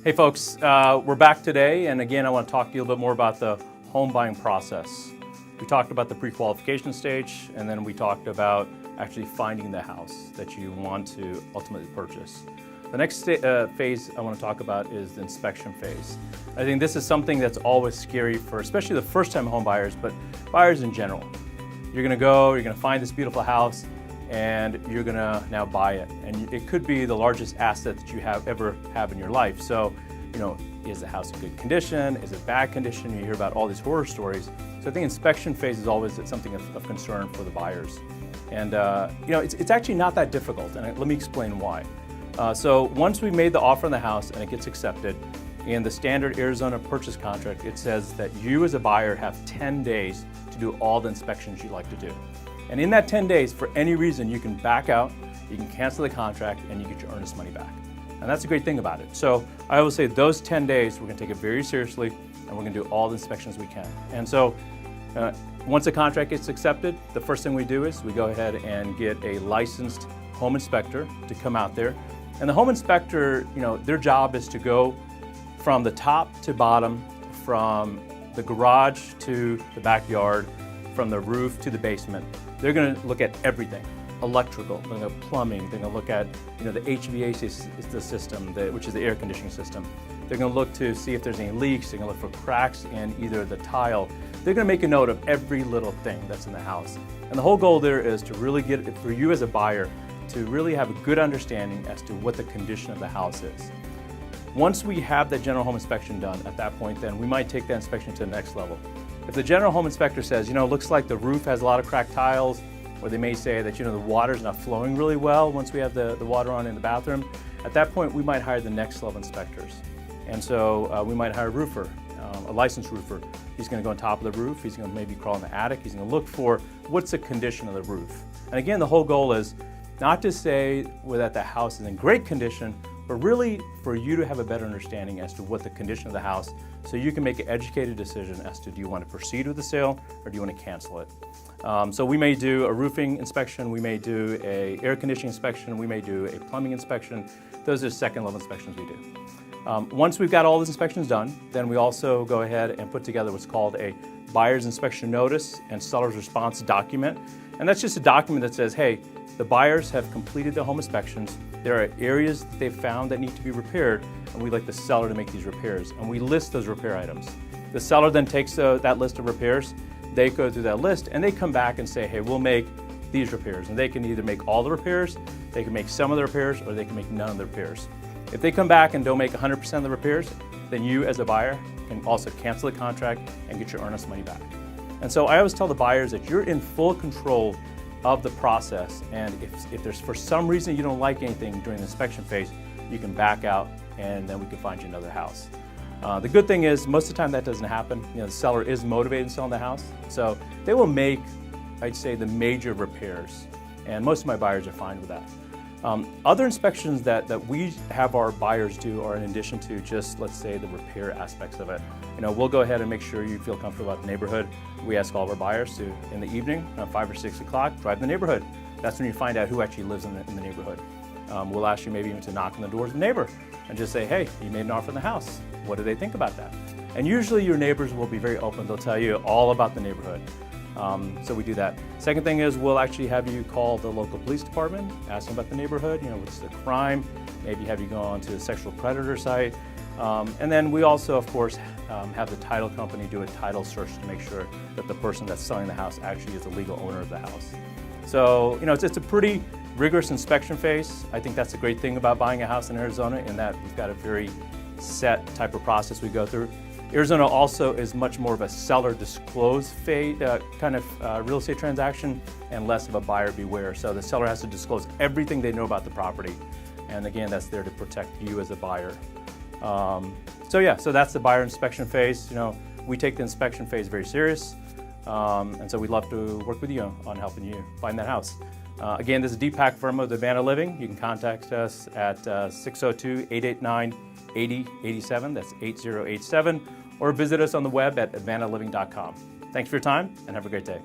Hey folks, we're back today, and again I want to talk to you a little bit more about the home buying process. We talked about the pre-qualification stage, and then we talked about actually finding the house that you want to ultimately purchase. The next phase I want to talk about is the inspection phase. I think this is something that's always scary for especially the first-time home buyers, but buyers in general. You're going to find this beautiful house, and you're going to now buy it. And it could be the largest asset that you ever have in your life. So, is the house in good condition? Is it bad condition? You hear about all these horror stories. So I think inspection phase is always something of concern for the buyers. And it's actually not that difficult, and let me explain why. So once we made the offer on the house and it gets accepted, in the standard Arizona purchase contract, it says that you as a buyer have 10 days to do all the inspections you'd like to do. And in that 10 days, for any reason, you can back out, you can cancel the contract, and you get your earnest money back. And that's a great thing about it. So I always say those 10 days, we're going to take it very seriously, and we're going to do all the inspections we can. And so once the contract gets accepted, the first thing we do is we go ahead and get a licensed home inspector to come out there. And the home inspector, their job is to go from the top to bottom, from the garage to the backyard, from the roof to the basement. They're going to look at everything. Electrical, they're going to look at plumbing, they're going to look at the HVAC system, which is the air conditioning system. They're going to look to see if there's any leaks, they're going to look for cracks in either the tile. They're going to make a note of every little thing that's in the house. And the whole goal there is to really get, for you as a buyer, to really have a good understanding as to what the condition of the house is. Once we have that general home inspection done, at that point then we might take that inspection to the next level. If the general home inspector says, looks like the roof has a lot of cracked tiles, or they may say that, the water's not flowing really well once we have the water on in the bathroom, at that point we might hire the next level inspectors. And so we might hire a roofer, a licensed roofer. He's going to go on top of the roof, he's going to maybe crawl in the attic, he's going to look for what's the condition of the roof. And again, the whole goal is not to say that the house is in great condition, but really for you to have a better understanding as to what the condition of the house, so you can make an educated decision as to do you want to proceed with the sale or do you want to cancel it. So we may do a roofing inspection, we may do an air conditioning inspection, we may do a plumbing inspection. Those are second level inspections we do. Once we've got all these inspections done, then we also go ahead and put together what's called a buyer's inspection notice and seller's response document. And that's just a document that says, hey, the buyers have completed the home inspections. There are areas that they've found that need to be repaired, and we'd like the seller to make these repairs. And we list those repair items. The seller then takes that list of repairs, they go through that list, and they come back and say, hey, we'll make these repairs. And they can either make all the repairs, they can make some of the repairs, or they can make none of the repairs. If they come back and don't make 100% of the repairs, then you as a buyer can also cancel the contract and get your earnest money back. And so I always tell the buyers that you're in full control of the process, and if there's for some reason you don't like anything during the inspection phase, you can back out and then we can find you another house. The good thing is most of the time that doesn't happen. The seller is motivated in selling the house, so they will make, I'd say, the major repairs, and most of my buyers are fine with that. Other inspections that we have our buyers do are in addition to just, let's say, the repair aspects of it. We'll go ahead and make sure you feel comfortable about the neighborhood. We ask all of our buyers to, in the evening, around 5 or 6 o'clock, drive the neighborhood. That's when you find out who actually lives in the neighborhood. We'll ask you maybe even to knock on the doors of the neighbor and just say, hey, you made an offer on the house. What do they think about that? And usually your neighbors will be very open. They'll tell you all about the neighborhood. So we do that. Second thing is we'll actually have you call the local police department, ask them about the neighborhood, what's the crime, maybe have you go on to a sexual predator site. And then we also, of course, have the title company do a title search to make sure that the person that's selling the house actually is the legal owner of the house. So, it's a pretty rigorous inspection phase. I think that's a great thing about buying a house in Arizona, in that we've got a very set type of process we go through. Arizona also is much more of a seller disclose phase, kind of real estate transaction, and less of a buyer beware. So the seller has to disclose everything they know about the property. And again, that's there to protect you as a buyer. So that's the buyer inspection phase. We take the inspection phase very serious. And so we'd love to work with you on helping you find that house. Again, this is Deepak Verma with Verma Living. You can contact us at 602-889-8087. That's 8087. Or visit us on the web at advantaliving.com. Thanks for your time and have a great day.